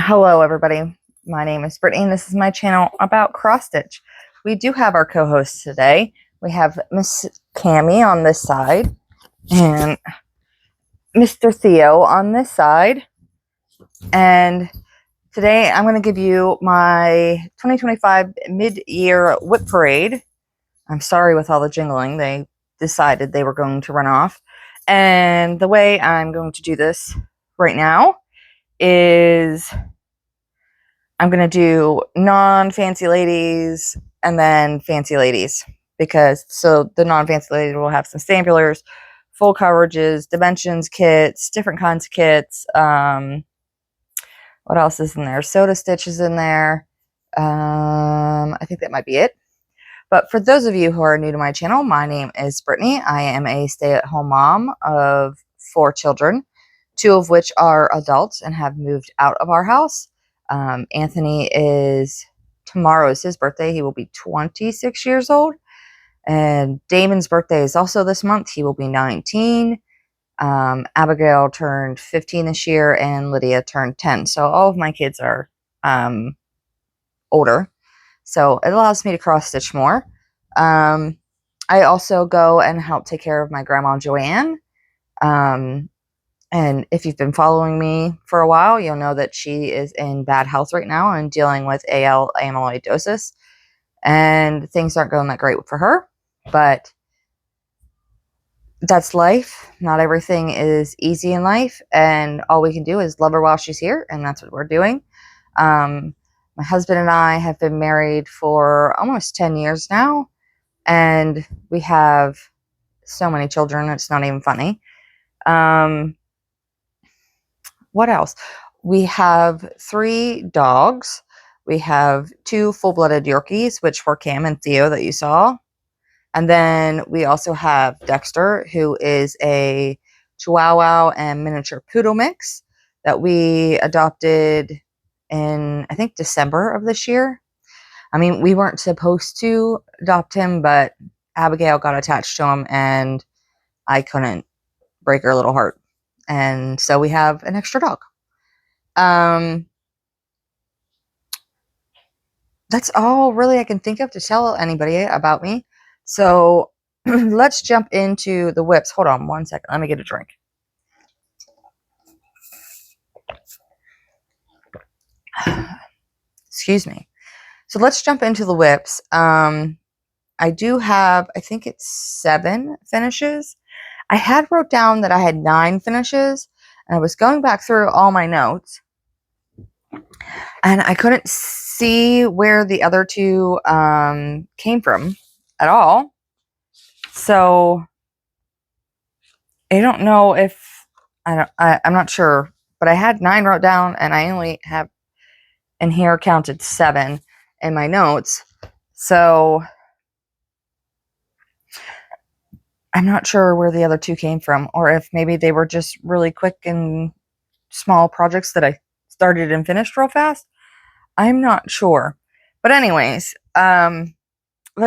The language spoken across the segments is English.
Hello everybody, my name is Brittany and this is my channel about cross stitch. We do have our co-hosts today. We have Miss Cammie on this side and Mr. Theo on this side, and today I'm going to give you my 2025 mid-year whip parade. I'm sorry with all the jingling, they decided they were going to run off, and the way I'm going to do this right now is I'm going to do non-fancy ladies and then fancy ladies, because so the non-fancy ladies will have some stampulars, full coverages, dimensions kits, different kinds of kits. What else is in there? Soda stitch is in there. I think that might be it. But for those of you who are new to my channel, my name is Brittany. I am a stay-at-home mom of 4 children, 2 of which are adults and have moved out of our house. Anthony tomorrow is his birthday. He will be 26 years old. And Damon's birthday is also this month. He will be 19. Abigail turned 15 this year and Lydia turned 10. So all of my kids are older. So it allows me to cross stitch more. I also go and help take care of my grandma Joanne. And if you've been following me for a while, you'll know that she is in bad health right now and dealing with AL amyloidosis. And things aren't going that great for her, but that's life. Not everything is easy in life, and all we can do is love her while she's here, and that's what we're doing. My husband and I have been married for almost 10 years now, and we have so many children, it's not even funny. What else? We have 3 dogs. We have 2 full-blooded Yorkies, which were Cam and Theo that you saw. And then we also have Dexter, who is a Chihuahua and miniature poodle mix that we adopted in, I think, December of this year. I mean, we weren't supposed to adopt him, but Abigail got attached to him and I couldn't break her little heart. And so we have an extra dog. That's all really I can think of to tell anybody about me. So let's jump into the whips. Hold on one second. Let me get a drink. Excuse me. So let's jump into the whips. I do have, I think it's 7 finishes. I had wrote down that I had 9 finishes, and I was going back through all my notes, and I couldn't see where the other 2 came from at all. So I don't know if I'm not sure, but I had 9 wrote down, and I only have in here counted 7 in my notes. So I'm not sure where the other 2 came from, or if maybe they were just really quick and small projects that I started and finished real fast. I'm not sure. But anyways, let's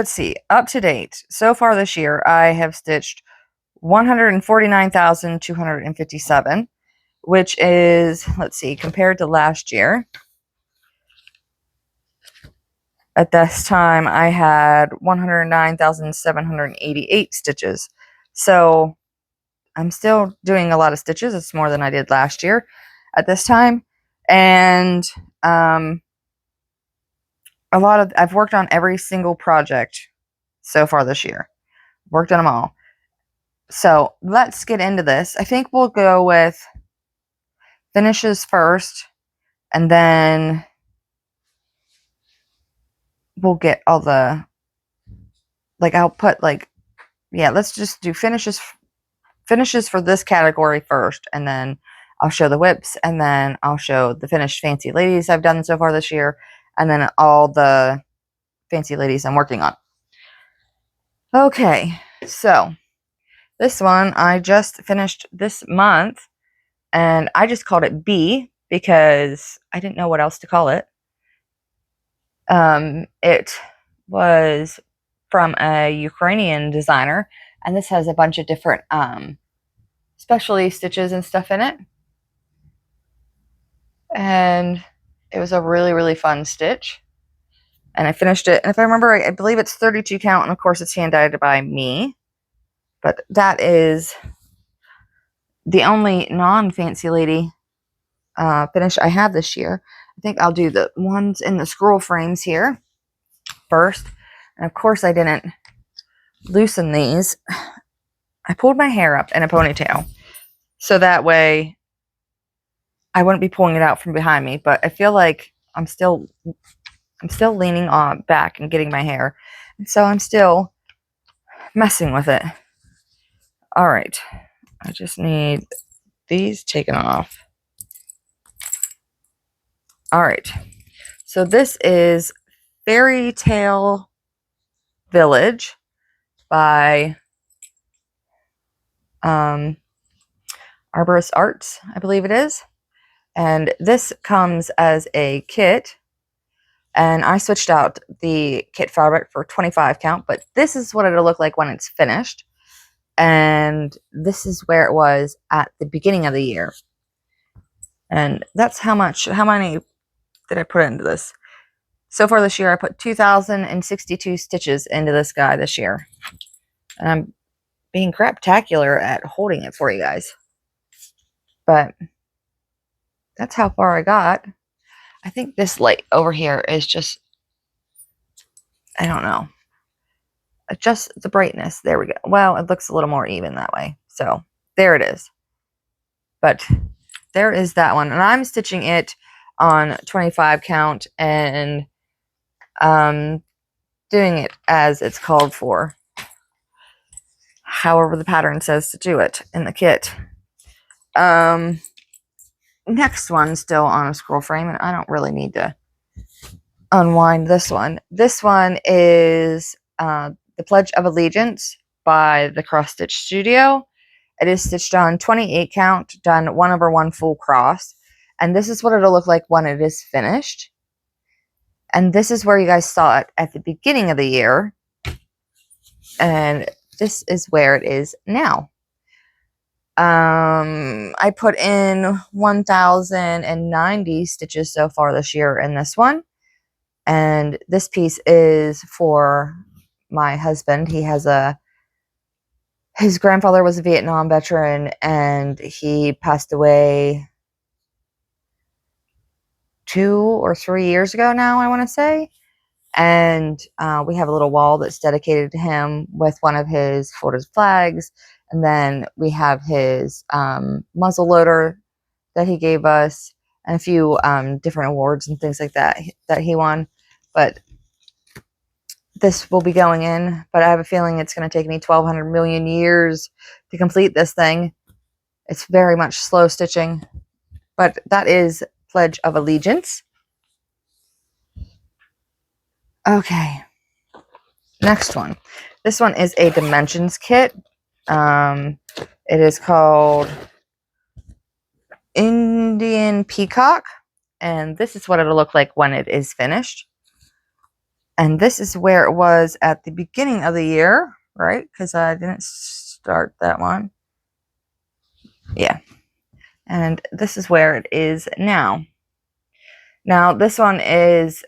see. Up to date, so far this year, I have stitched 149,257, which is, let's see, compared to last year. At this time, I had 109,788 stitches. So I'm still doing a lot of stitches. It's more than I did last year at this time. And I've worked on every single project so far this year. Worked on them all. So let's get into this. I think we'll go with finishes first, and then we'll get all the, like, I'll put, like, yeah, let's just do finishes for this category first, and then I'll show the whips, and then I'll show the finished fancy ladies I've done so far this year, and then all the fancy ladies I'm working on. Okay, so this one I just finished this month, and I just called it B because I didn't know what else to call it. It was from a Ukrainian designer, and this has a bunch of different specialty stitches and stuff in it. And It was a really, really fun stitch. And I finished it. And if I remember right, I believe it's 32 count. And of course, it's hand dyed by me. But that is the only non-fancy lady finish I have this year. I think I'll do the ones in the scroll frames here first. And of course, I didn't loosen these. I pulled my hair up in a ponytail. So that way I wouldn't be pulling it out from behind me. But I feel like I'm still leaning on back and getting my hair. And so I'm still messing with it. All right. I just need these taken off. All right. So this is Fairy Tale Village by Arborist Arts, I believe it is. And this comes as a kit. And I switched out the kit fabric for 25 count, but this is what it'll look like when it's finished. And this is where it was at the beginning of the year. And that's how many did I put into this? So far this year, I put 2,062 stitches into this guy this year. And I'm being craptacular at holding it for you guys. But that's how far I got. I think this light over here is just, I don't know. Adjust the brightness. There we go. Well, it looks a little more even that way. So there it is. But there is that one. And I'm stitching it on 25 count and doing it as it's called for. However the pattern says to do it in the kit. Next one still on a scroll frame, and I don't really need to unwind this one. This one is The Pledge of Allegiance by the Cross Stitch Studio. It is stitched on 28 count, done 1/1 full cross. And this is what it'll look like when it is finished. And this is where you guys saw it at the beginning of the year. And this is where it is now. I put in 1,090 stitches so far this year in this one. And this piece is for my husband. He has his grandfather was a Vietnam veteran and he passed away 2 or 3 years ago now, I want to say. And we have a little wall that's dedicated to him with one of his folded flags. And then we have his muzzle loader that he gave us and a few different awards and things like that he won. But this will be going in, but I have a feeling it's going to take me 1,200 million years to complete this thing. It's very much slow stitching, but that is Pledge of Allegiance. Okay, next one. This one is a dimensions kit. It is called Indian Peacock, and this is what it'll look like when it is finished. And this is where it was at the beginning of the year, right? Because I didn't start that one. Yeah. And this is where it is now. Now, this one is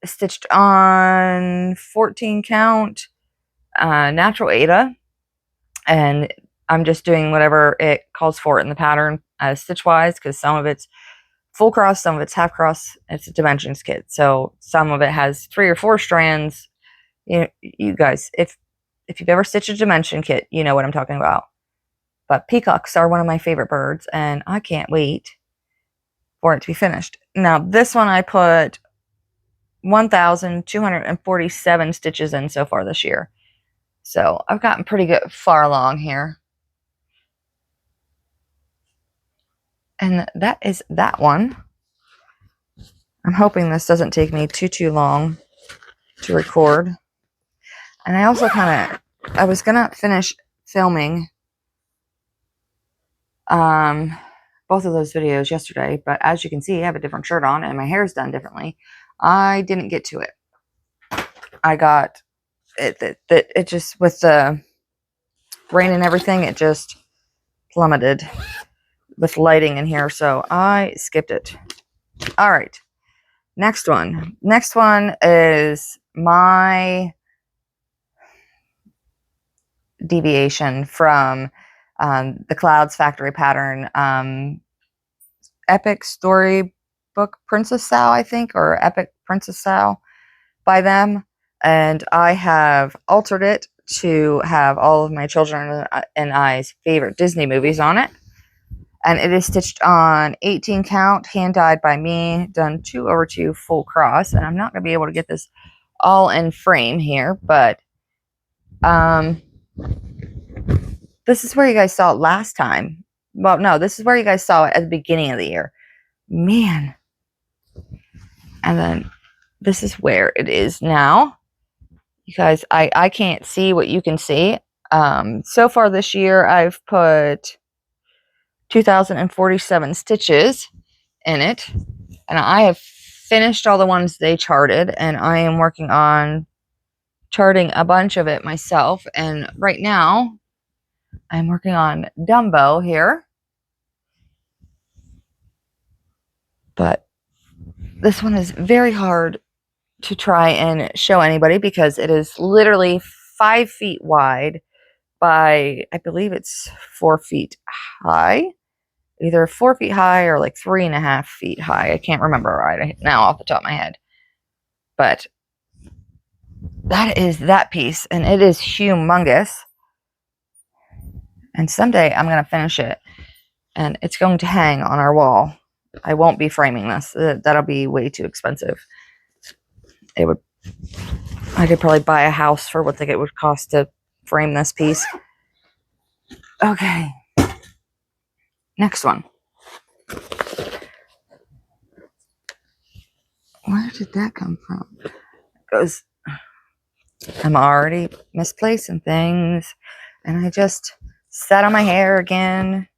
stitched on 14 count natural Aida. And I'm just doing whatever it calls for in the pattern stitch-wise, because some of it's full cross, some of it's half cross. It's a dimensions kit, so some of it has 3 or 4 strands. You guys, if you've ever stitched a dimension kit, you know what I'm talking about. But peacocks are one of my favorite birds, and I can't wait for it to be finished. Now, this one I put 1,247 stitches in so far this year. So I've gotten pretty good far along here. And that is that one. I'm hoping this doesn't take me too long to record. And I also I was going to finish filming both of those videos yesterday, but as you can see, I have a different shirt on and my hair is done differently. I didn't get to it. I got it just, with the rain and everything, it just plummeted with lighting in here, so I skipped it. All right. Next one. Next one is my deviation from the Clouds Factory pattern Epic Storybook Princess Sal, I think, or Epic Princess Sal by them. And I have altered it to have all of my children and I's favorite Disney movies on it. And it is stitched on 18 count, hand dyed by me, done 2/2 full cross. And I'm not going to be able to get this all in frame here, but this is where you guys saw it last time. Well, no, this is where you guys saw it at the beginning of the year. Man. And then this is where it is now. You guys, I can't see what you can see. So far this year, I've put 2,047 stitches in it. And I have finished all the ones they charted. And I am working on charting a bunch of it myself. And right now, I'm working on Dumbo here. But this one is very hard to try and show anybody because it is literally 5 feet wide by, I believe it's 4 feet high. Either 4 feet high or like 3.5 feet high. I can't remember right now off the top of my head. But that is that piece, and it is humongous. And someday I'm going to finish it, and it's going to hang on our wall. I won't be framing this. That'll be way too expensive. I could probably buy a house for what it would cost to frame this piece. Okay. Next one. Where did that come from? It goes, I'm already misplacing things, and I just sat on my hair again.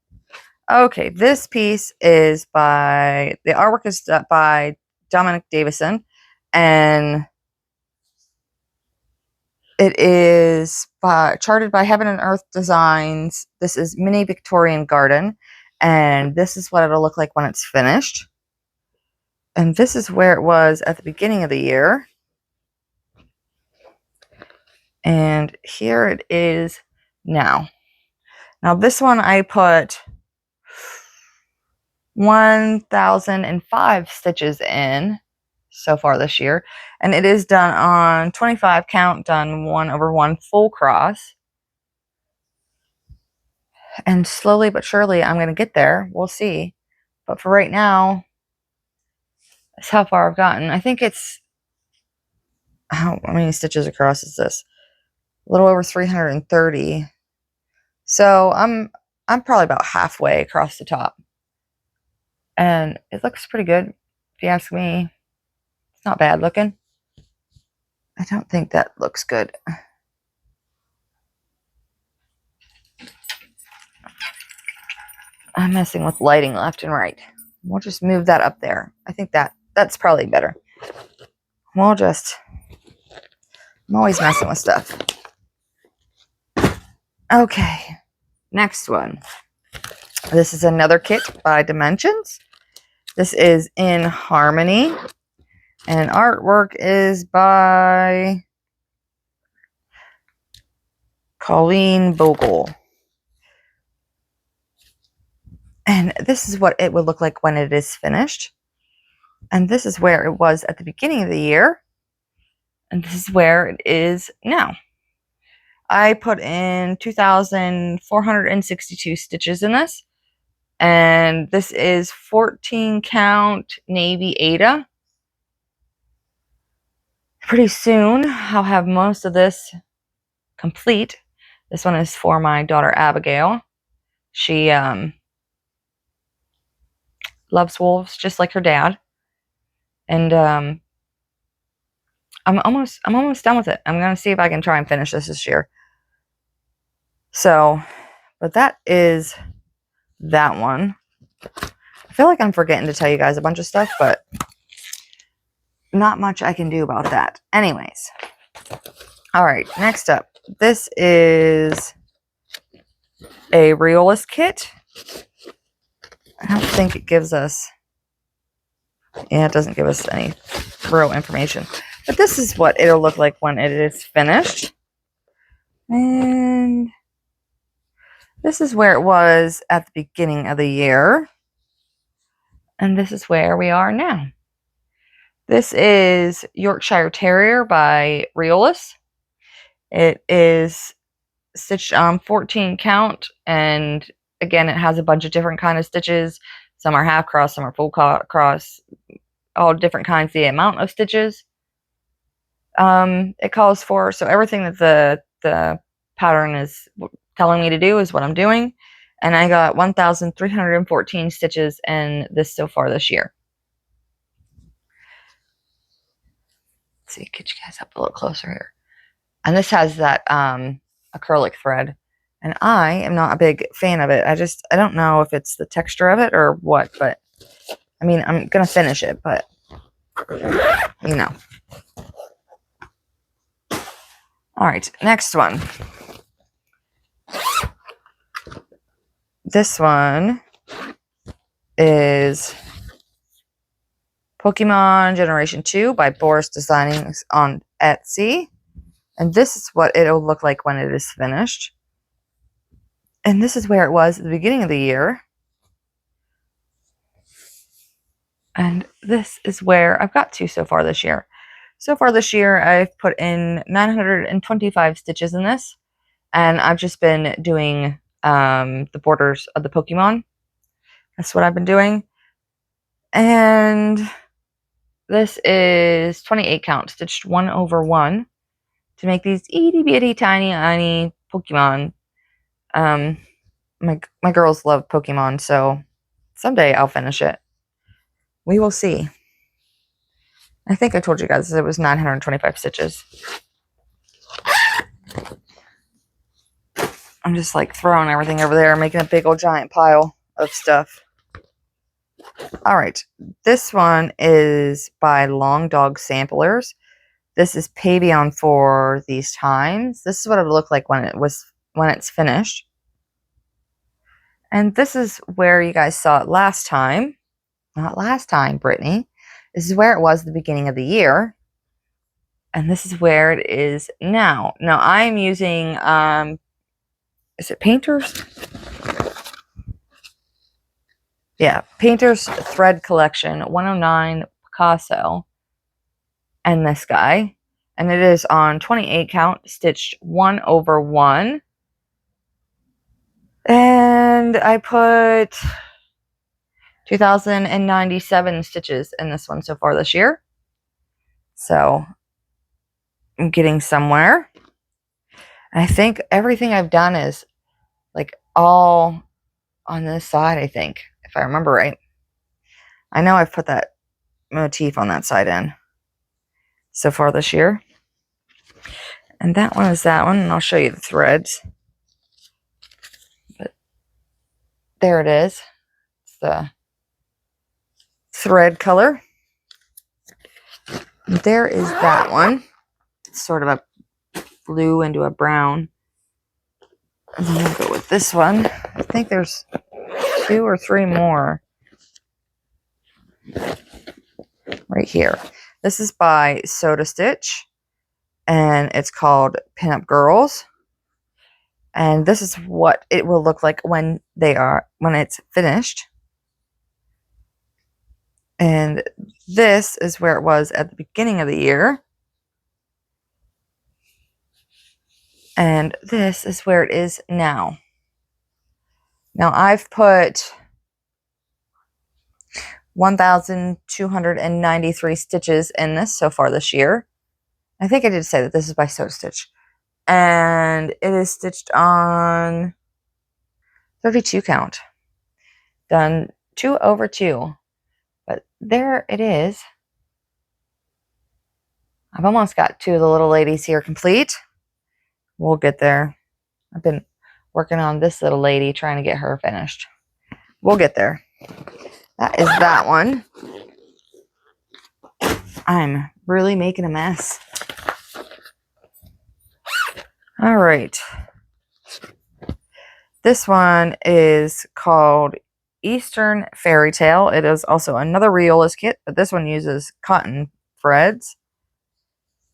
Okay, this piece is the artwork is by Dominic Davison, and it is charted by Heaven and Earth Designs. This is Mini Victorian Garden, and this is what it'll look like when it's finished. And this is where it was at the beginning of the year. And here it is now. Now this one I put 1,005 stitches in so far this year, and it is done on 25 count, done 1/1 full cross. And slowly but surely I'm going to get there. We'll see. But for right now, that's how far I've gotten. I think it's, how many stitches across is this? A little over 330. So I'm probably about halfway across the top. And it looks pretty good, if you ask me. It's not bad looking. I don't think that looks good. I'm messing with lighting left and right. We'll just move that up there. I think that's probably better. I'm always messing with stuff. Okay, next one. This is another kit by Dimensions. This is in Harmony, and artwork is by Colleen Bogle. And this is what it would look like when it is finished. And this is where it was at the beginning of the year. And this is where it is now. I put in 2,462 stitches in this. And this is 14 count Navy Ada. Pretty soon, I'll have most of this complete. This one is for my daughter Abigail. She loves wolves just like her dad. And I'm almost done with it. I'm going to see if I can try and finish this year. So, but that is that one. I feel like I'm forgetting to tell you guys a bunch of stuff, but not much I can do about that. Anyways. All right, next up. This is a Riolis kit. I don't think it gives us... Yeah, it doesn't give us any real information. But this is what it'll look like when it is finished. And this is where it was at the beginning of the year. And this is where we are now. This is Yorkshire Terrier by Riolis. It is stitched on 14 count, and again, it has a bunch of different kind of stitches. Some are half cross, some are full cross, all different kinds. The amount of stitches it calls for, so everything that the pattern is telling me to do is what I'm doing. And I got 1,314 stitches in this so far this year. Let's see, get you guys up a little closer here. And this has that acrylic thread, and I am not a big fan of it. I don't know if it's the texture of it or what, but I mean, I'm gonna finish it, but you know. All right, next one. This one is Pokemon Generation 2 by Boris Designing on Etsy. And this is what it'll look like when it is finished. And this is where it was at the beginning of the year. And this is where I've got to so far this year. So far this year, I've put in 925 stitches in this. And I've just been doing the borders of the Pokemon. That's what I've been doing. And this is 28 count, stitched 1 over 1. To make these itty bitty tiny Pokemon. My girls love Pokemon, so someday I'll finish it. We will see. I think I told you guys it was 925 stitches. I'm just like throwing everything over there, making a big old giant pile of stuff. All right, this one is by Long Dog Samplers. This is Pavion for These Times. This is what it looked like when it's finished. And this is where you guys saw it last time. Not last time, Brittany. This is where it was at the beginning of the year. And this is where it is now. Now I'm using is it Painters? Yeah, Painters Thread Collection 109 Picasso. And this guy, and it is on 28 count, stitched 1 over 1, and I put 2,097 stitches in this one so far this year, so I'm getting somewhere. I think everything I've done is like all on this side, I think, if I remember right. I know I've put that motif on that side in so far this year. And that one is that one, and I'll show you the threads. But there it is. It's the thread color. And there is that one. It's sort of a blue into a brown. And then we'll go with this one. I think there's 2 or 3 more right here. This is by Soda Stitch, and it's called Pinup Girls. And this is what it will look like when it's finished. And this is where it was at the beginning of the year. And this is where it is now. Now I've put 1,293 stitches in this so far this year. I think I did say that this is by Soda Stitch. And it is stitched on 32 count. Done 2 over 2. But there it is. I've almost got 2 of the little ladies here complete. We'll get there. I've been working on this little lady, trying to get her finished. We'll get there. That is that one. I'm really making a mess. All right. This one is called Eastern Fairy Tale. It is also another Riolas kit, but this one uses cotton threads.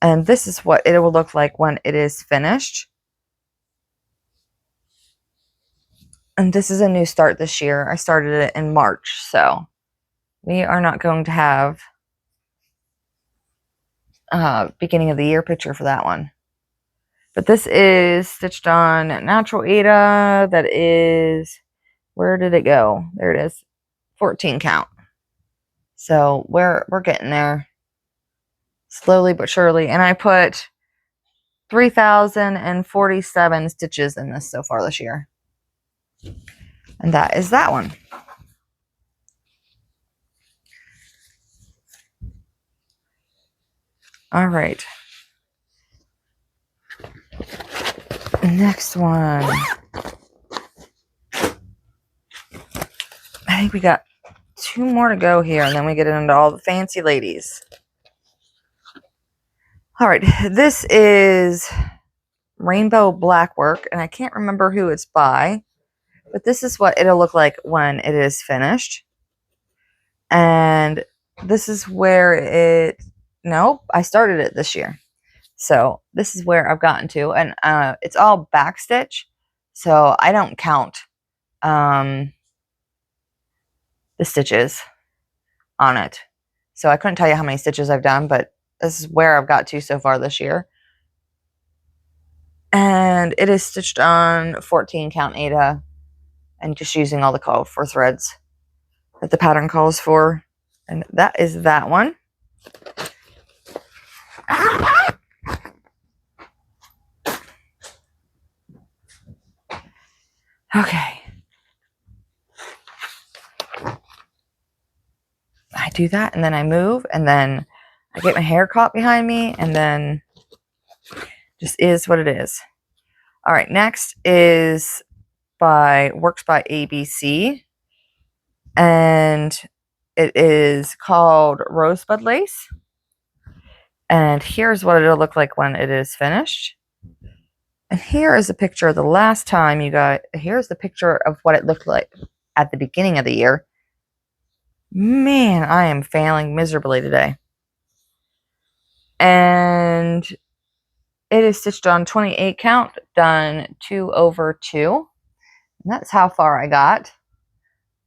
And this is what it will look like when it is finished. And this is a new start this year. I started it in March, so we are not going to have beginning of the year picture for that one. But this is stitched on natural Aida. That is, where did it go? There it is, 14 count. So we're getting there slowly but surely. And I put 3,047 stitches in this so far this year. And that is that one. All right. Next one. I think we got 2 more to go here, and then we get into all the fancy ladies. All right, this is Rainbow Blackwork, and I can't remember who it's by, but this is what it'll look like when it is finished. And this is where it, nope, I started it this year. So this is where I've gotten to, and it's all backstitch, so I don't count the stitches on it. So I couldn't tell you how many stitches I've done, but this is where I've got to so far this year. And it is stitched on 14 count Aida, and just using all the call for threads that the pattern calls for. And that is that one. Okay. I do that, and then I move, and then I get my hair caught behind me, and then just is what it is. All right, next is Works by ABC, and it is called Rosebud Lace. And here's what it'll look like when it is finished. And here is a picture of the last time you got. Here's the picture of what it looked like at the beginning of the year. Man, I am failing miserably today. And it is stitched on 28 count, done 2 over 2. And that's how far I got.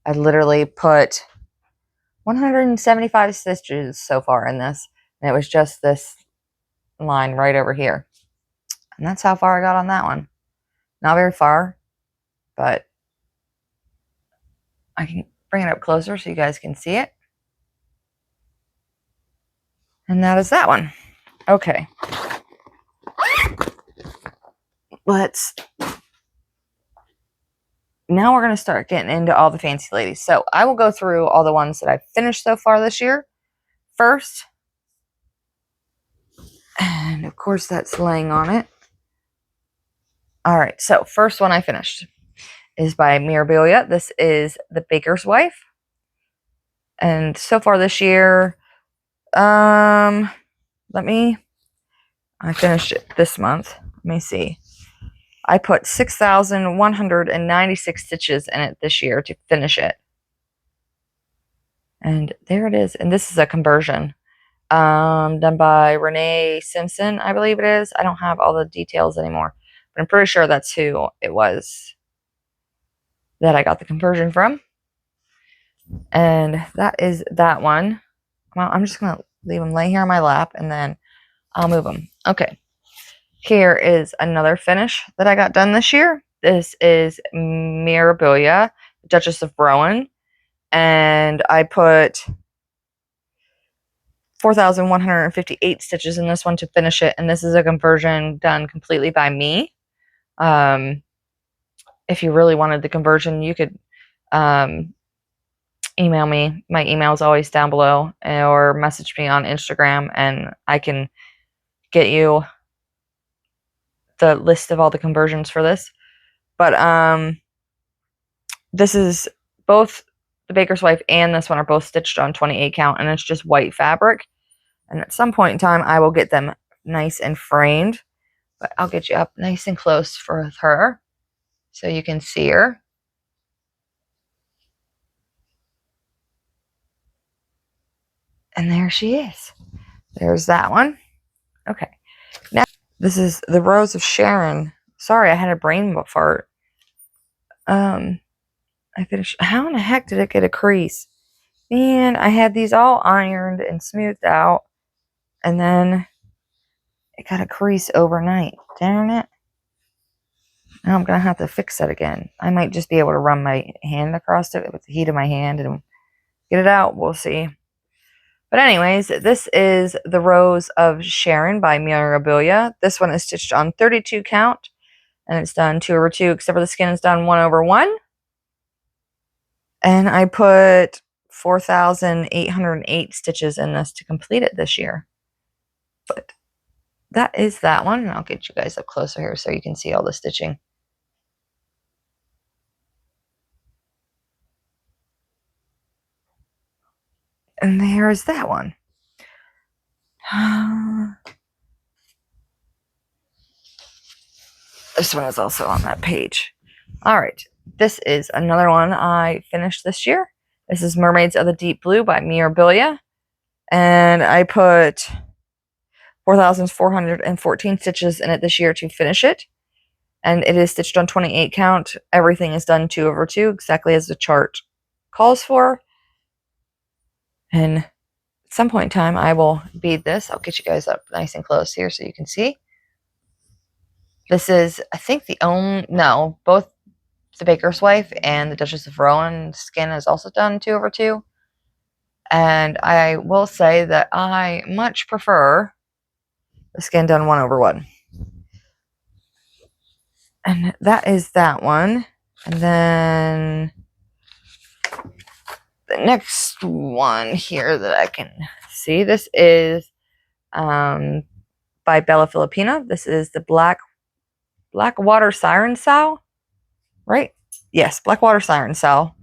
I literally put 175 stitches so far in this. And it was just this line right over here. And that's how far I got on that one. Not very far, but I can bring it up closer so you guys can see it. And that is that one. Okay. Now we're going to start getting into all the fancy ladies. So I will go through all the ones that I've finished so far this year first. And of course that's laying on it. All right, so first one I finished is by Mirabilia. This is The Baker's Wife. And so far this year, I finished it this month. Let me see. I put 6,196 stitches in it this year to finish it. And there it is. And this is a conversion done by Renee Simpson, I believe it is. I don't have all the details anymore, but I'm pretty sure that's who it was that I got the conversion from. And that is that one. Well, I'm just going to leave them lay here on my lap, and then I'll move them. Okay. Here is another finish that I got done this year. This is Mirabilia, Duchess of Rowan. And I put 4,158 stitches in this one to finish it. And this is a conversion done completely by me. If you really wanted the conversion, you could email me. My email is always down below, or message me on Instagram, and I can get you the list of all the conversions for this. But this is both The Baker's Wife and this one are both stitched on 28 count, and it's just white fabric. And at some point in time, I will get them nice and framed. But I'll get you up nice and close for her so you can see her. And there she is. There's that one. Okay. Now, this is the Rose of Sharon. Sorry, I had a brain fart. I finished. How in the heck did it get a crease? Man, I had these all ironed and smoothed out, and then it got a crease overnight. Darn it. Now I'm going to have to fix that again. I might just be able to run my hand across it with the heat of my hand and get it out. We'll see. But anyways, this is the Rose of Sharon by Mirabilia. This one is stitched on 32 count, and it's done 2/2, except for the skin is done 1/1. And I put 4,808 stitches in this to complete it this year. But that is that one, and I'll get you guys up closer here so you can see all the stitching. And there's that one. This one is also on that page. All right. This is another one I finished this year. This is Mermaids of the Deep Blue by Mirabilia. And I put 4,414 stitches in it this year to finish it. And it is stitched on 28 count. Everything is done 2/2, exactly as the chart calls for. And at some point in time, I will bead this. I'll get you guys up nice and close here so you can see. This is, I think, both the Baker's Wife and the Duchess of Rowan skin is also done 2/2. And I will say that I much prefer the skin done 1/1. And that is that one. And then the next one here that I can see, this is by Bella Filipina. This is the Blackwater Siren Sow, right? Yes, Blackwater Siren Sow.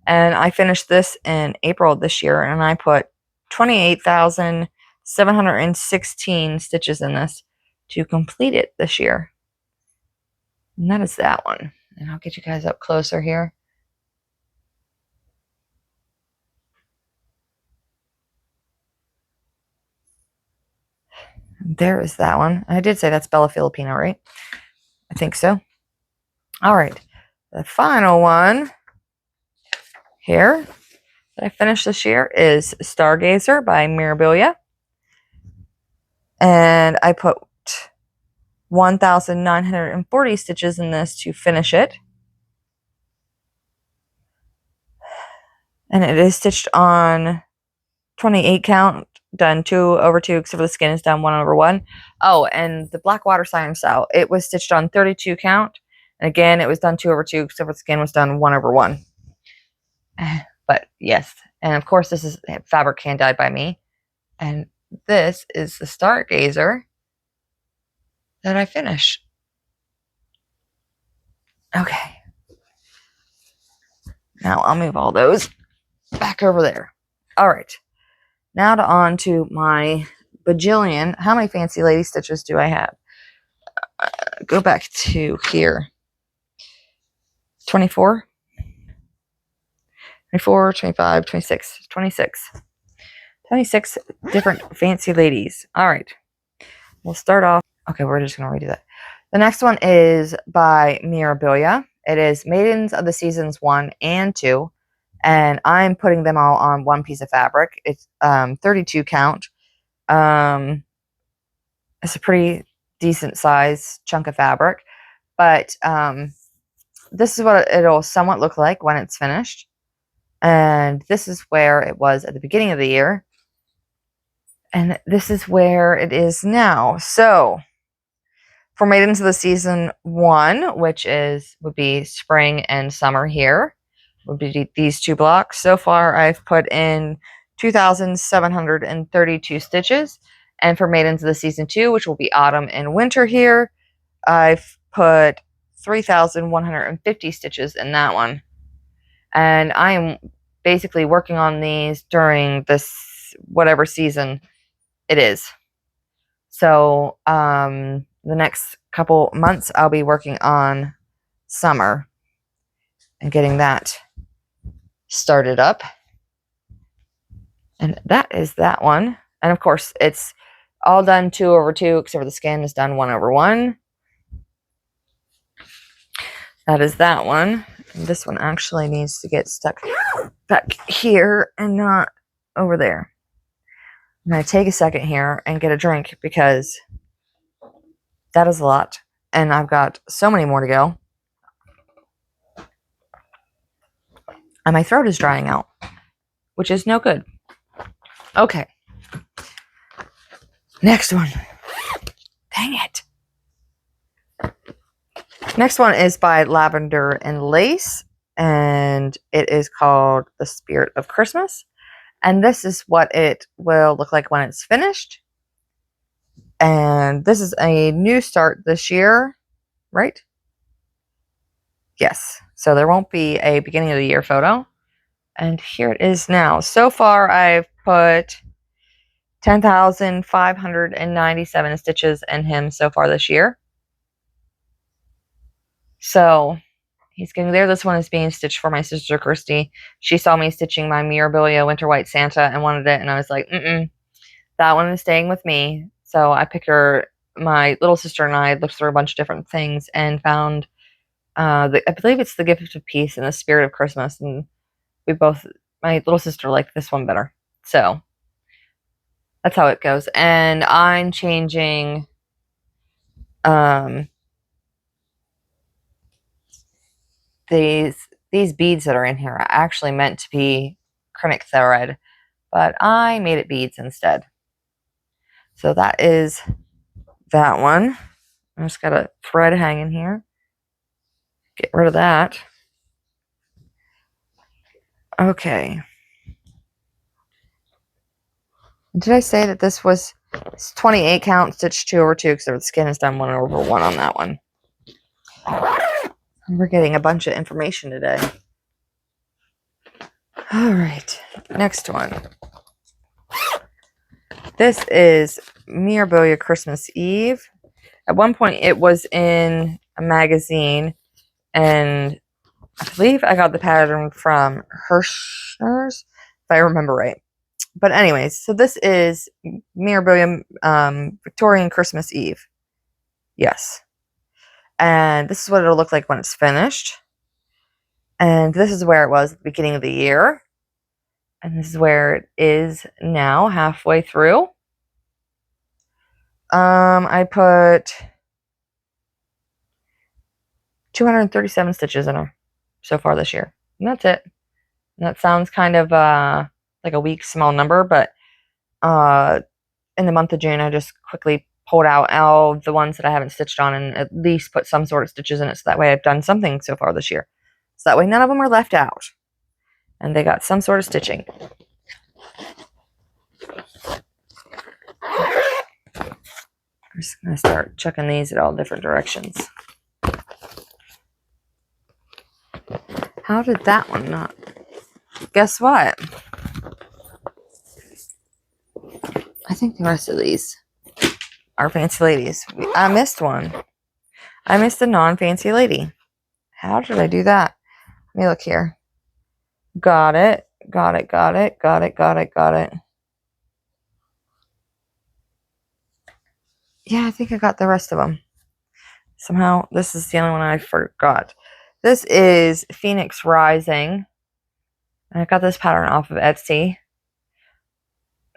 And I finished this in April of this year, and I put 28,716 stitches in this to complete it this year. And that is that one. And I'll get you guys up closer here. There is that one. I did say that's Bella Filipina, right? I think so. All right. The final one here that I finished this year is Stargazer by Mirabilia. And I put 1,940 stitches in this to finish it. And it is stitched on 28 count, done 2/2, except for the skin is done 1/1. Oh, and the Blackwater Siren Sow, it was stitched on 32 count. And again, it was done 2/2, except for the skin was done 1/1. But yes, and of course, this is fabric hand dyed by me. And this is the Stargazer that I finished. Okay. Now I'll move all those back over there. All right. Now on to my bajillion. How many fancy lady stitches do I have? Go back to here. 24, 24, 25, 26, 26. 26 different fancy ladies. All right. We'll start off. Okay, we're just going to redo that. The next one is by Mirabilia. It is Maidens of the Seasons 1 and 2. And I'm putting them all on one piece of fabric. It's 32 count. It's a pretty decent size chunk of fabric. But this is what it'll somewhat look like when it's finished. And this is where it was at the beginning of the year. And this is where it is now. So, for Maidens of the Season 1, which would be spring and summer here, would be these two blocks. So far, I've put in 2,732 stitches. And for Maidens of the Season 2, which will be autumn and winter here, I've put 3,150 stitches in that one. And I am basically working on these during this whatever season it is. So the next couple months I'll be working on summer and getting that started up. And that is that one. And of course, it's all done 2/2, except for the skin is done 1/1. That is that one. And this one actually needs to get stuck back here and not over there. I'm going to take a second here and get a drink because that is a lot. And I've got so many more to go. And my throat is drying out, which is no good. Okay. Next one. Dang it. Next one is by Lavender and Lace, and it is called The Spirit of Christmas. And this is what it will look like when it's finished. And this is a new start this year, right? Yes. So there won't be a beginning of the year photo. And here it is now. So far, I've put 10,597 stitches in him so far this year. So he's getting there. This one is being stitched for my sister, Kirsty. She saw me stitching my Mirabilia Winter White Santa and wanted it. And I was like, that one is staying with me. So I picked her, my little sister and I looked through a bunch of different things and found, I believe it's The Gift of Peace and The Spirit of Christmas. And my little sister liked this one better. So that's how it goes. And I'm changing, these beads that are in here are actually meant to be acrylic thread, but I made it beads instead. So that is that one. I just got a thread hanging here. Get rid of that. Okay. Did I say that this was 28 count, stitch 2/2, because the skin is done 1/1 on that one. We're getting a bunch of information today. All right, next one. This is Mirabilia Christmas Eve. At one point, it was in a magazine, and I believe I got the pattern from Hirschner's, if I remember right. But anyways, so this is Mirabilia Victorian Christmas Eve. Yes. And this is what it'll look like when it's finished. And this is where it was at the beginning of the year. And this is where it is now, halfway through. I put 237 stitches in her so far this year. And that's it. And that sounds kind of like a weak, small number, but in the month of June, I just quickly pulled out all of the ones that I haven't stitched on and at least put some sort of stitches in it, so that way I've done something so far this year. So that way none of them are left out. And they got some sort of stitching. I'm just going to start chucking these at all different directions. How did that one not? Guess what? I think the rest of these are fancy ladies. I missed one. I missed a non-fancy lady. How did I do that? Let me look here. Got it. Got it. Got it. Got it. Got it. Got it. Yeah, I think I got the rest of them. Somehow, this is the only one I forgot. This is Phoenix Rising. And I got this pattern off of Etsy.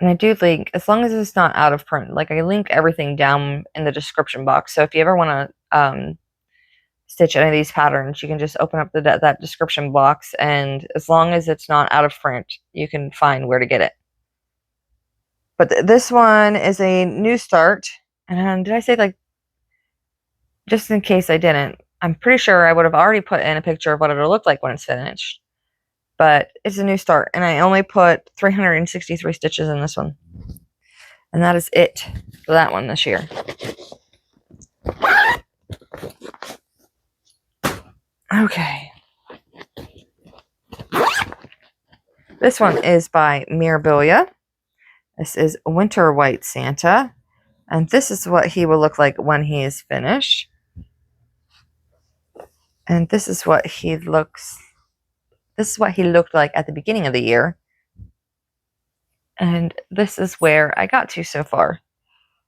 And I do link, as long as it's not out of print, like I link everything down in the description box. So if you ever want to stitch any of these patterns, you can just open up that description box. And as long as it's not out of print, you can find where to get it. But this one is a new start. And did I say, like, just in case I didn't, I'm pretty sure I would have already put in a picture of what it'll look like when it's finished. But it's a new start, and I only put 363 stitches in this one. And that is it for that one this year. Okay. This one is by Mirabilia. This is Winter White Santa. And this is what he will look like when he is finished. And this is what he looked like at the beginning of the year. And this is where I got to so far.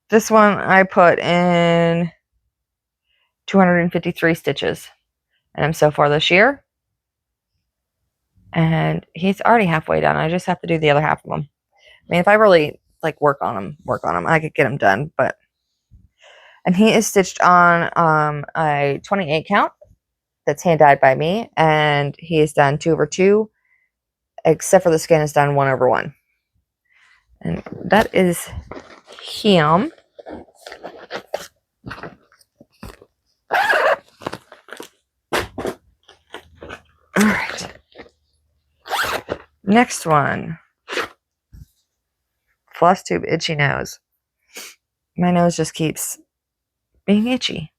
This one I put in 253 stitches. And I'm so far this year. And he's already halfway done. I just have to do the other half of them. I mean, if I really like work on him, I could get him done. And he is stitched on a 28 count that's hand dyed by me, and he is done 2/2, except for the skin is done 1/1. And that is him. All right. Next one. Flosstube itchy nose. My nose just keeps being itchy.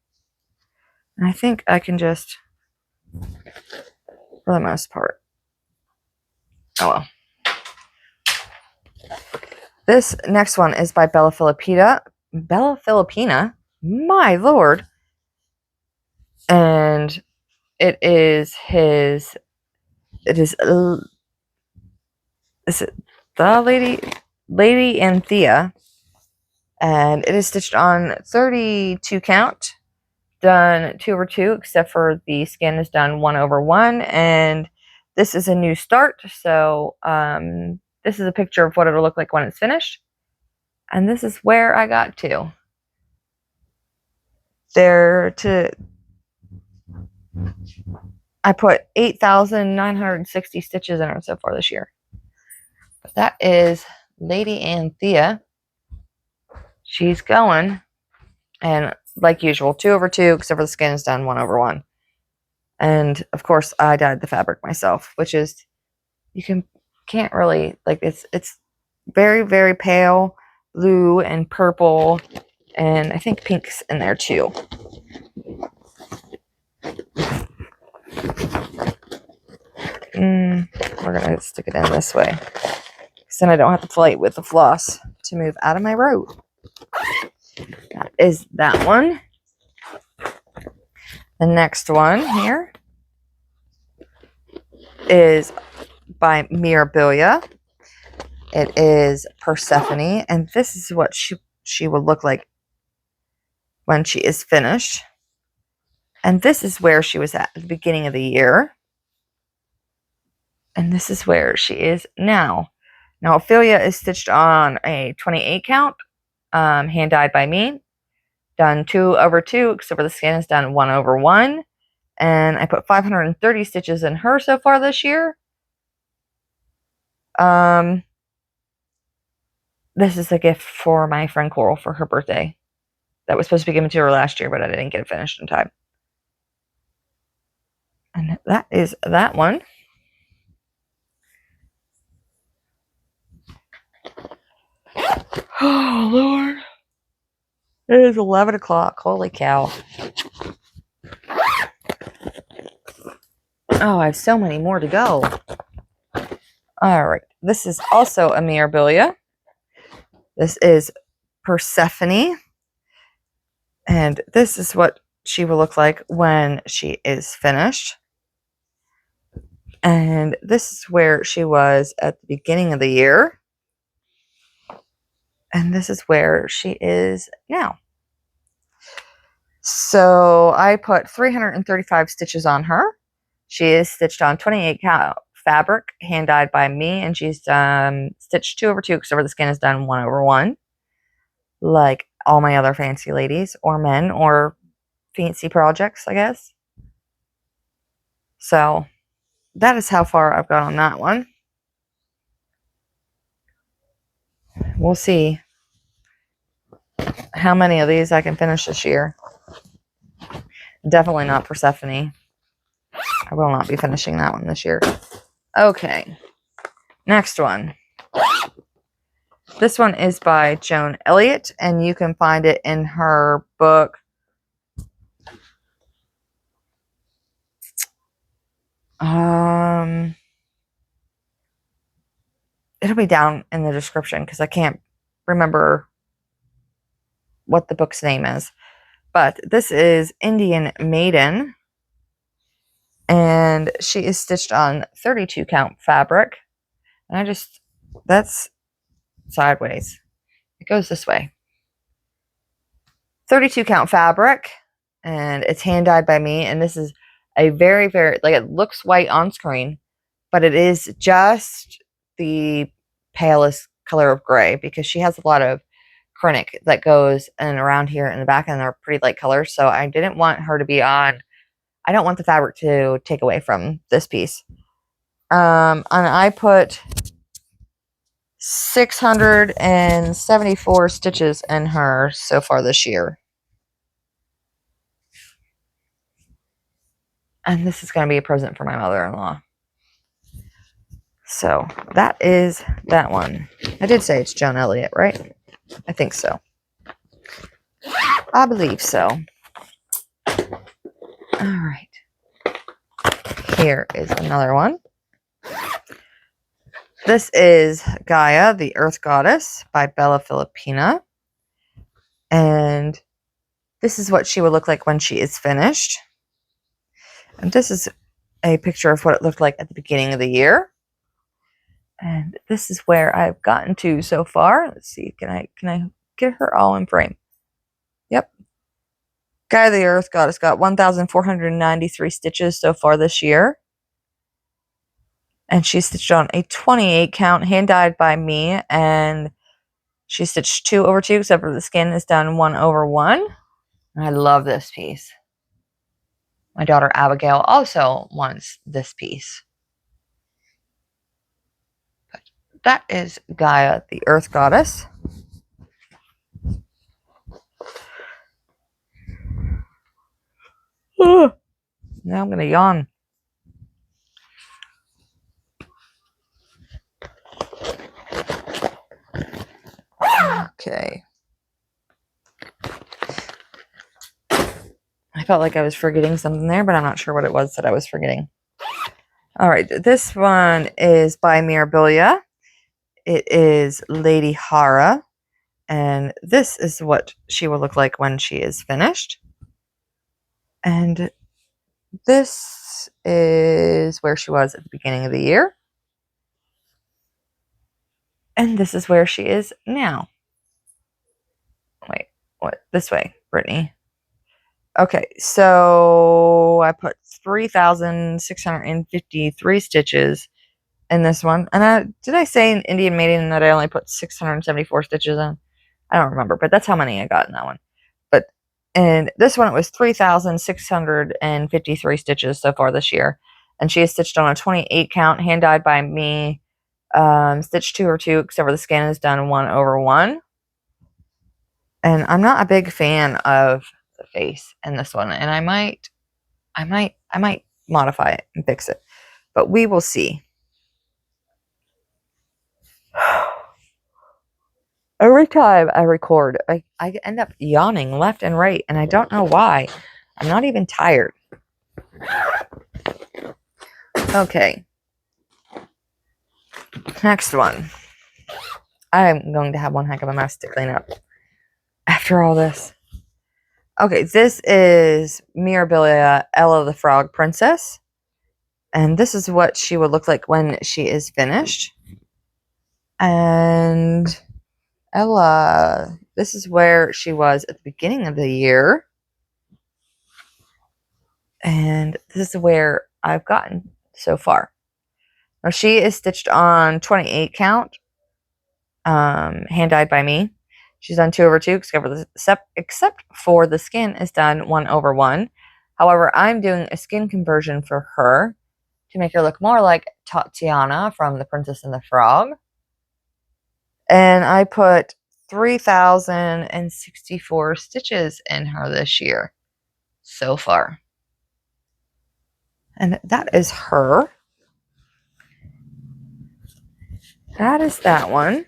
And I think I can just, for the most part. Oh well. This next one is by Bella Filipina. Bella Filipina? My lord. And it is his, is it the Lady and Thea, and it is stitched on 32 count, done 2/2, except for the skin is done 1/1, and this is a new start, so this is a picture of what it'll look like when it's finished, and this is where I got to. I put 8,960 stitches in her so far this year. But that is Lady Anthea. She's going, and like usual, 2/2, except for the skin is done 1/1. And of course, I dyed the fabric myself, which is, can't really, like, it's very, very pale blue and purple, and I think pink's in there too. We're gonna stick it in this way, because then I don't have to fight with the floss to move out of my road. That is that one. The next one here is by Mirabilia. It is Persephone, and this is what she will look like when she is finished. And this is where she was at the beginning of the year. And this is where she is now. Now, Ophelia is stitched on a 28 count, hand dyed by me, done 2/2, except for the skin is done 1/1. And I put 530 stitches in her so far this year. This is a gift for my friend Coral for her birthday. That was supposed to be given to her last year, but I didn't get it finished in time. And that is that one. Oh, Lord. It is 11 o'clock. Holy cow. Oh, I have so many more to go. All right. This is also a Mirabilia. This is Persephone. And this is what she will look like when she is finished. And this is where she was at the beginning of the year. And this is where she is now. So I put 335 stitches on her. She is stitched on 28 count fabric, hand dyed by me, and she's stitched 2/2, except for the skin is done 1/1, like all my other fancy ladies or men or fancy projects, I guess. So that is how far I've got on that one. We'll see how many of these I can finish this year. Definitely not Persephone. I will not be finishing that one this year. Okay. Next one. This one is by Joan Elliot, and you can find it in her book. It'll be down in the description because I can't remember what the book's name is. But this is Indian Maiden, and she is stitched on 32 count fabric. And that's sideways. It goes this way. 32 count fabric, and it's hand dyed by me. And this is a very, very, like, it looks white on screen, but it is just the palest color of gray, because she has a lot of Krennic that goes in around here in the back, and they're pretty light colors. So I didn't want her to be on. I don't want the fabric to take away from this piece. And I put 674 stitches in her so far this year. And this is going to be a present for my mother-in-law. So that is that one. I did say it's Joan Elliot, right? I think so. I believe so. All right. Here is another one. This is Gaia, the Earth Goddess by Bella Filipina. And this is what she would look like when she is finished. And this is a picture of what it looked like at the beginning of the year. And this is where I've gotten to so far. Let's see, can I get her all in frame? Yep. Gaia the Earth Goddess got 1,493 stitches so far this year. And she stitched on a 28 count, hand dyed by me. And she stitched 2 over 2, except for the skin is done 1 over 1. And I love this piece. My daughter Abigail also wants this piece. But that is Gaia, the Earth Goddess. Now I'm going to yawn. Okay. I felt like I was forgetting something there, but I'm not sure what it was that I was forgetting. All right, this one is by Mirabilia. It is Lady Hara, and this is what she will look like when she is finished. And this is where she was at the beginning of the year. And this is where she is now. Wait, what? This way, Brittany. Okay, so I put 3,653 stitches in this one. And did I say in Indian Maiden that I only put 674 stitches in? I don't remember, but that's how many I got in that one. But in this one, it was 3,653 stitches so far this year. And she is stitched on a 28 count, hand dyed by me. Stitch 2 over 2, except for the skin is done 1 over 1. And I'm not a big fan of the face in this one, and I might modify it and fix it, but we will see. Every time I record, I end up yawning left and right, and I don't know why. I'm not even tired. Okay. Next one. I'm going to have one heck of a mess to clean up after all this. Okay, this is Mirabilia, Ella the Frog Princess. And this is what she would look like when she is finished. And Ella, this is where she was at the beginning of the year. And this is where I've gotten so far. Now she is stitched on 28 count, hand dyed by me. She's done 2 over 2, except for the skin is done 1 over 1. However, I'm doing a skin conversion for her to make her look more like Tatiana from The Princess and the Frog. And I put 3,064 stitches in her this year so far. And that is her. That is that one.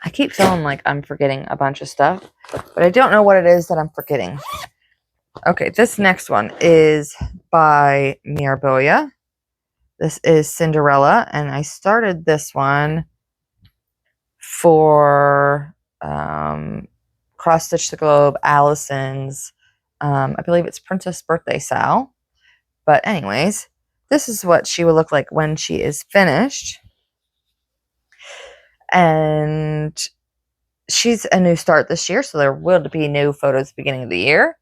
I keep feeling like I'm forgetting a bunch of stuff, but I don't know what it is that I'm forgetting. Okay, this next one is by Mirabilia. This is Cinderella, and I started this one for Cross Stitch the Globe, Allison's, I believe it's Princess Birthday Sal. But anyways, this is what she will look like when she is finished. And she's a new start this year, so there will be new photos at the beginning of the year.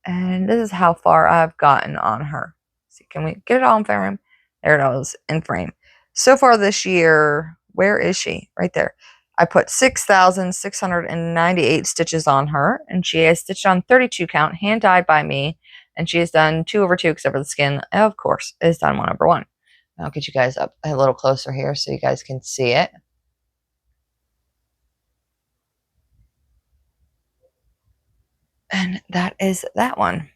And this is how far I've gotten on her. See, can we get it all in frame? There it is, in frame. So far this year, where is she? Right there. I put 6,698 stitches on her, and she has stitched on 32 count, hand dyed by me, and she has done 2 over 2 except for the skin, of course, is done 1 over 1. I'll get you guys up a little closer here so you guys can see it. And that is that one.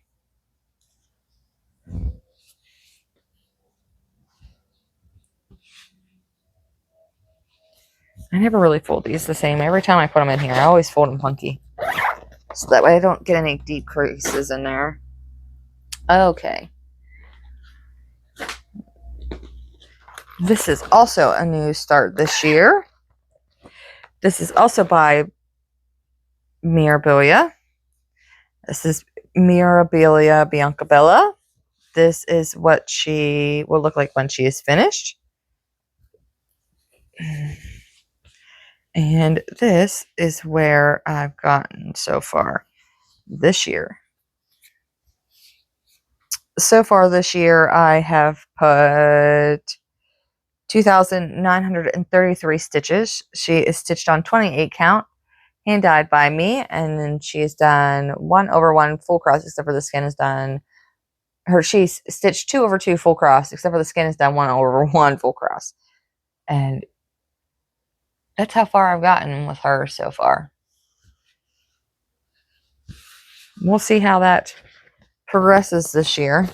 I never really fold these the same. Every time I put them in here, I always fold them funky. So that way I don't get any deep creases in there. Okay. This is also a new start this year. This is also by Mirabilia. This is Mirabilia Biancabella. This is what she will look like when she is finished. And this is where I've gotten so far this year. So far this year, I have put 2,933 stitches. She is stitched on 28 count, hand dyed by me, and then she has done 1 over 1 full cross, except for the skin is done. She's stitched 2 over 2 full cross, except for the skin is done 1 over 1 full cross. And that's how far I've gotten with her so far. We'll see how that progresses this year.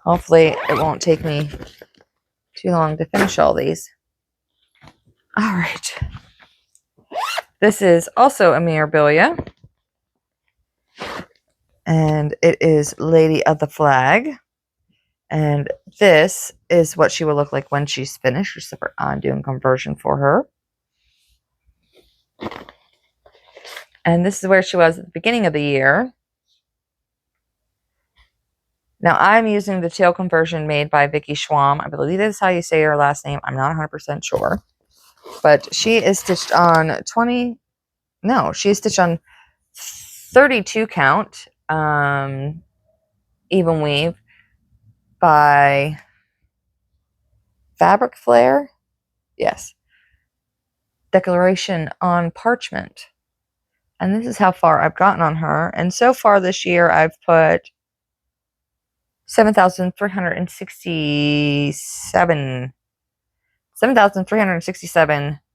Hopefully it won't take me too long to finish all these. All right. This is also a Mirabilia. And it is Lady of the Flag. And this is what she will look like when she's finished, except for I'm doing conversion for her. And this is where she was at the beginning of the year. Now, I'm using the tail conversion made by Vicky Schwam. I believe this is how you say her last name. I'm not 100% sure. But she is stitched on she is stitched on 32 count, even weave by Fabric Flare. Yes. Declaration on Parchment. And this is how far I've gotten on her. And so far this year, I've put 7,367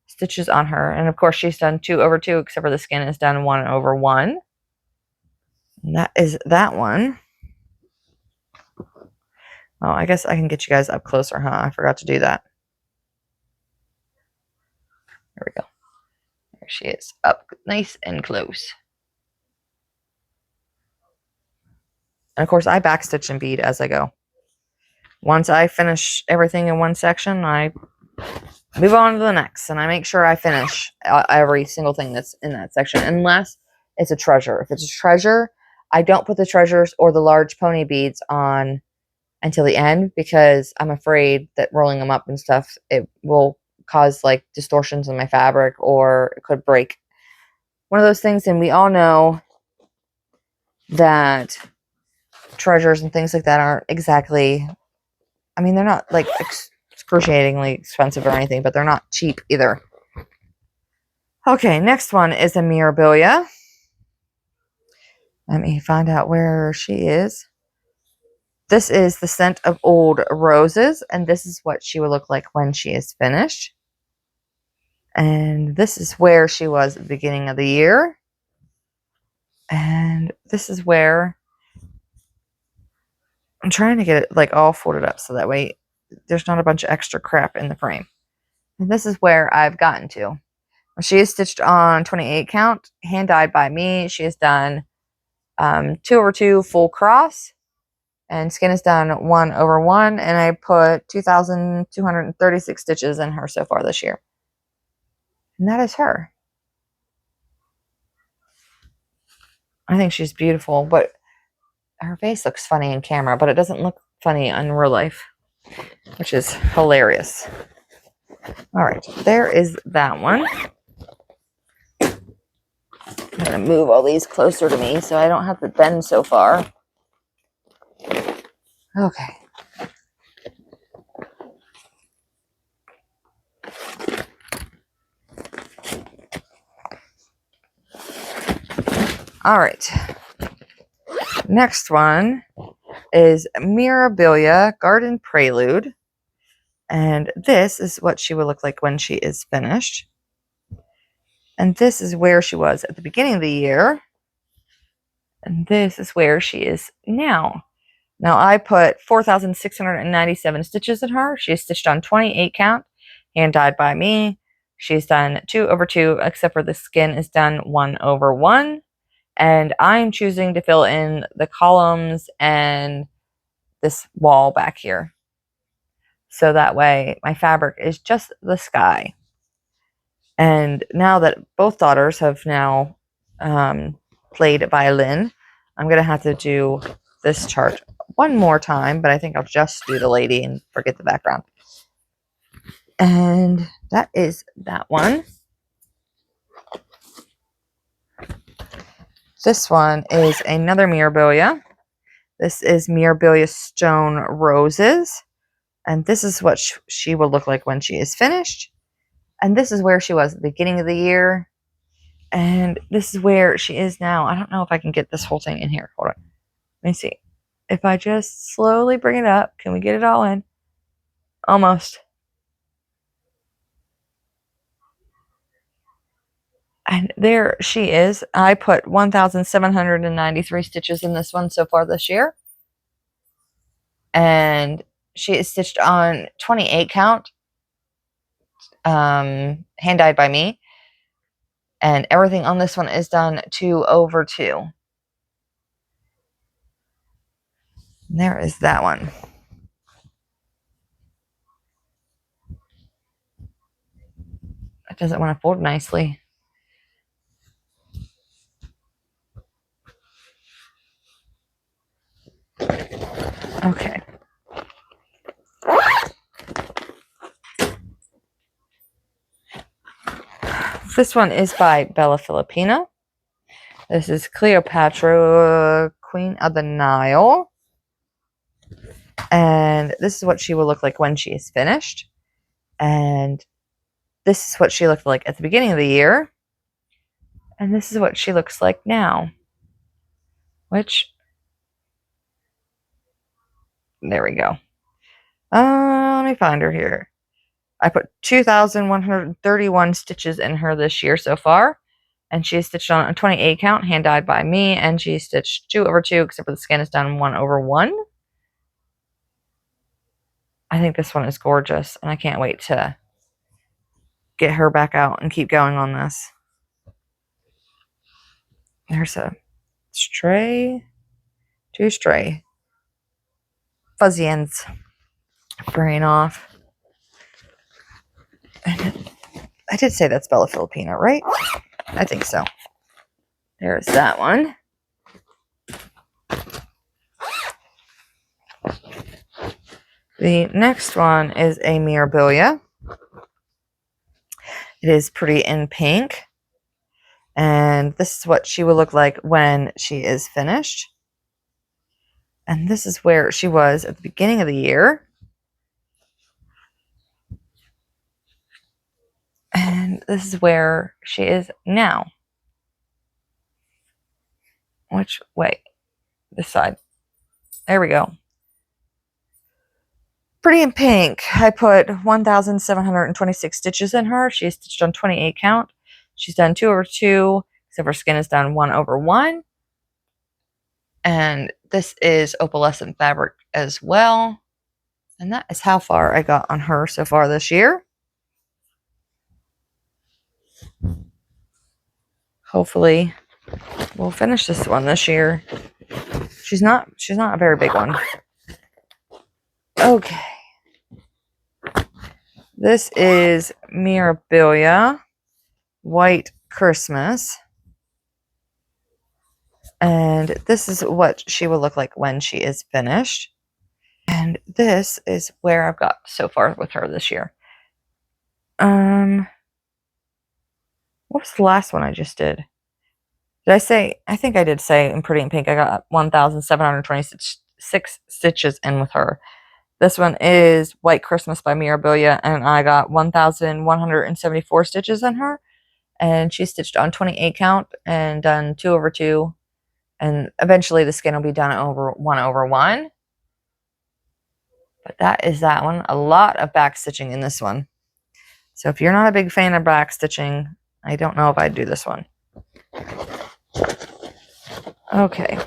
stitches on her. And of course, she's done 2 over 2, except for the skin is done 1 over 1. And that is that one. Oh, I guess I can get you guys up closer, huh? I forgot to do that. There we go. There she is, up nice and close. And of course, I backstitch and bead as I go. Once I finish everything in one section, I move on to the next, and I make sure I finish every single thing that's in that section, unless it's a treasure. If it's a treasure, I don't put the treasures or the large pony beads on until the end, because I'm afraid that rolling them up and stuff, it will cause like distortions in my fabric, or it could break. One of those things, and we all know that treasures and things like that aren't exactly, I mean, they're not like excruciatingly expensive or anything, but they're not cheap either. Okay, next one is a Mirabilia. Let me find out where she is. This is the Scent of Old Roses, and this is what she will look like when she is finished. And this is where she was at the beginning of the year. And this is where I'm trying to get it like all folded up so that way there's not a bunch of extra crap in the frame. And this is where I've gotten to. She is stitched on 28 count, hand dyed by me. She has done 2 over 2 full cross, and skin is done 1 over 1. And I put 2,236 stitches in her so far this year. And that is her. I think she's beautiful, but her face looks funny in camera, but it doesn't look funny in real life, which is hilarious. All right, there is that one. I'm going to move all these closer to me so I don't have to bend so far. Okay. All right. Next one is Mirabilia Garden Prelude. And this is what she will look like when she is finished. And this is where she was at the beginning of the year. And this is where she is now. Now I put 4,697 stitches in her. She's stitched on 28 count, hand dyed by me. She's done 2/2, except for the skin is done 1/1. And I'm choosing to fill in the columns and this wall back here. So that way my fabric is just the sky. And now that both daughters have now played violin, I'm going to have to do this chart one more time, but I think I'll just do the lady and forget the background. And that is that one. This one is another Mirabilia. This is Mirabilia Stone Roses. And this is what she will look like when she is finished. And this is where she was at the beginning of the year. And this is where she is now. I don't know if I can get this whole thing in here. Hold on. Let me see. If I just slowly bring it up, can we get it all in? Almost. And there she is. I put 1,793 stitches in this one so far this year. And she is stitched on 28 count. Hand dyed by me. And everything on this one is done 2/2. And there is that one. It doesn't want to fold nicely. Okay. This one is by Bella Filipina. This is Cleopatra, Queen of the Nile. And this is what she will look like when she is finished. And this is what she looked like at the beginning of the year. And this is what she looks like now. Which, there we go. Let me find her here. I put 2,131 stitches in her this year so far. And she is stitched on a 28 count, hand dyed by me. And she stitched 2/2, except for the skin is done 1/1. I think this one is gorgeous. And I can't wait to get her back out and keep going on this. There's a stray, 2 stray. Fuzzy ends fraying off. And I did say that's Bella Filipina, right? I think so. There's that one. The next one is a Mirabilia. It is pretty in pink. And this is what she will look like when she is finished. And this is where she was at the beginning of the year. And this is where she is now. Which way? This side. There we go. Pretty in pink. I put 1,726 stitches in her. She's stitched on 28 count. She's done 2/2, except her skin is done 1/1. And this is opalescent fabric as well. And that is how far I got on her so far this year. Hopefully we'll finish this one this year. She's not a very big one. Okay. This is Mirabilia White Christmas. And this is what she will look like when she is finished. And this is where I've got so far with her this year. What was the last one I just did? Did I say, I think I did say in Pretty in Pink, I got 1,726 stitches in with her. This one is White Christmas by Mirabilia, and I got 1,174 stitches in her. And she stitched on 28 count and done 2/2. And eventually the skin will be done over 1/1. But that is that one. A lot of back stitching in this one. So if you're not a big fan of back stitching, I don't know if I'd do this one. Okay.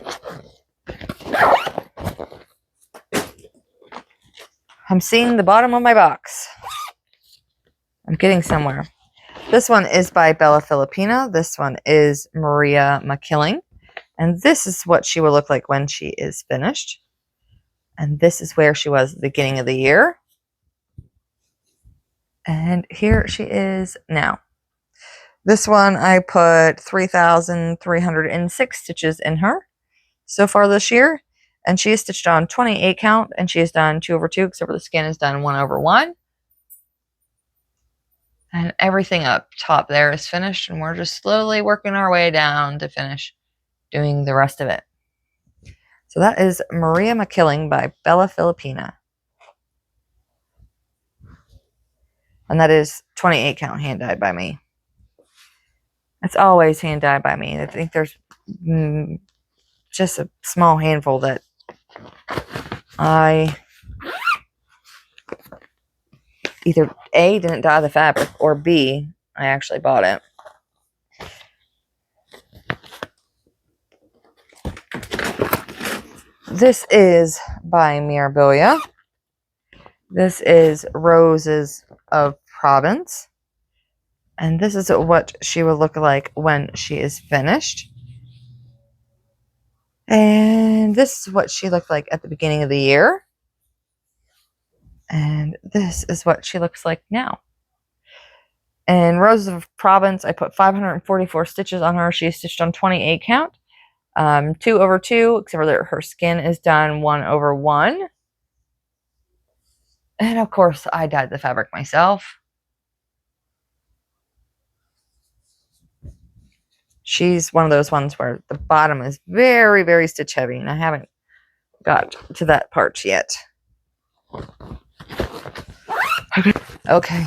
I'm seeing the bottom of my box. I'm getting somewhere. This one is by Bella Filipina. This one is Maria McKilling. And this is what she will look like when she is finished. And this is where she was at the beginning of the year. And here she is now. This one I put 3,306 stitches in her so far this year. And she is stitched on 28 count, and she has done 2/2, except for the skin is done 1/1. And everything up top there is finished, and we're just slowly working our way down to finish doing the rest of it. So that is Maria McKilling by Bella Filipina. And that is 28 count hand dyed by me. It's always hand dyed by me. I think there's just a small handful that I either A, didn't dye the fabric, or B, I actually bought it. This is by Mirabilia. This is Roses of Provence. And this is what she will look like when she is finished. And this is what she looked like at the beginning of the year. And this is what she looks like now. And Roses of Provence, I put 544 stitches on her. She's stitched on 28 count. 2/2, except for that her skin is done 1/1. And of course, I dyed the fabric myself. She's one of those ones where the bottom is very, very stitch heavy, and I haven't got to that part yet. Okay.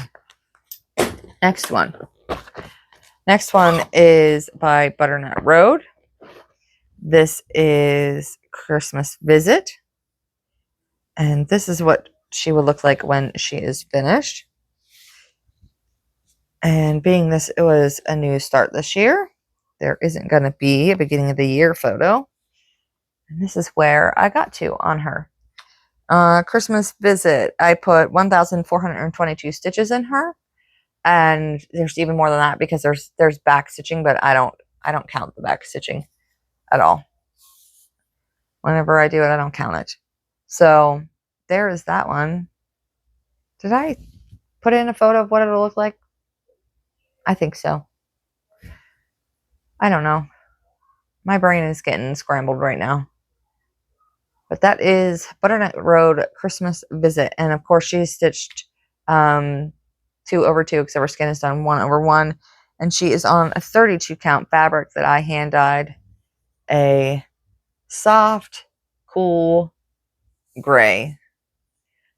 Next one. Next one is by Butternut Road. This is Christmas Visit. And this is what she will look like when she is finished. And being this, it was a new start this year, there isn't going to be a beginning of the year photo. And this is where I got to on her. Christmas Visit, I put 1,422 stitches in her. And there's even more than that because there's back stitching, but I don't count the back stitching at all. Whenever I do it, I don't count it. So there is that one. Did I put in a photo of what it'll look like? I think so. I don't know. My brain is getting scrambled right now. But that is Butternut Road Christmas Visit. And of course, she stitched 2/2, except her skin is done 1/1. And she is on a 32 count fabric that I hand dyed a soft, cool gray.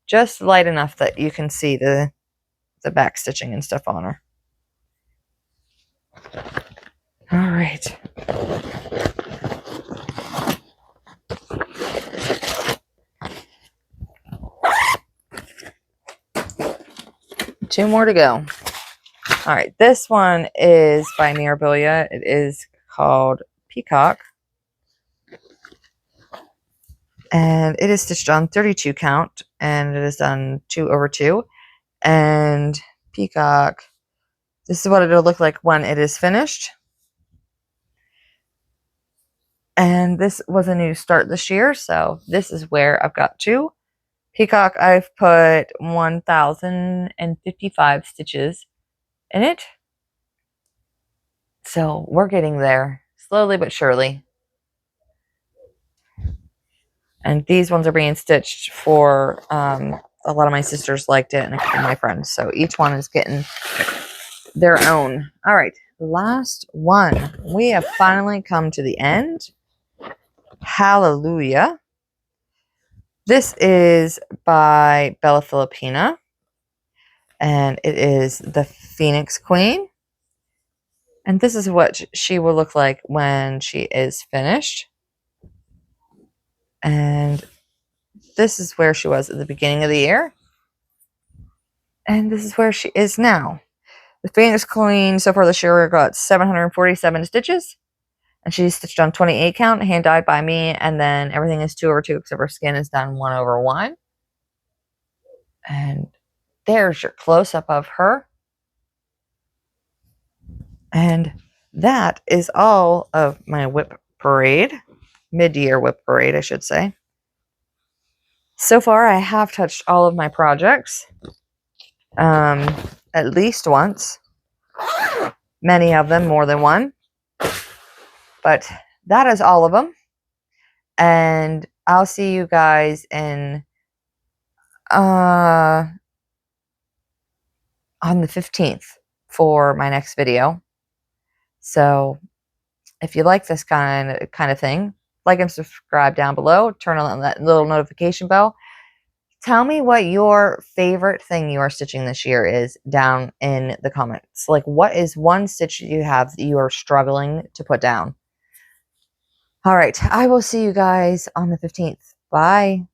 Just light enough that you can see the back stitching and stuff on her. All right. Two more to go. All right. This one is by Mirabilia. It is called Peacock. And it is stitched on 32 count. And it is done 2/2. And Peacock, this is what it'll look like when it is finished. And this was a new start this year, so this is where I've got to. Peacock, I've put 1,055 stitches in it. So we're getting there, slowly but surely. And these ones are being stitched for, a lot of my sisters liked it and a couple of my friends. So each one is getting their own. All right, last one. We have finally come to the end. Hallelujah. This is by Bella Filipina, and it is the Phoenix Queen. And this is what she will look like when she is finished. And this is where she was at the beginning of the year. And this is where she is now. The Phoenix Queen so far this year got 747 stitches. And she's stitched on 28 count, hand dyed by me. And then everything is 2/2 except her skin is done 1/1. And there's your close-up of her. And that is all of my whip parade. Mid-year whip parade, I should say. So far, I have touched all of my projects. At least once. Many of them, more than one. But that is all of them. And I'll see you guys in on the 15th for my next video. So if you like this kind of thing, like and subscribe down below. Turn on that little notification bell. Tell me what your favorite thing you are stitching this year is down in the comments. Like, what is one stitch you have that you are struggling to put down? All right, I will see you guys on the 15th. Bye.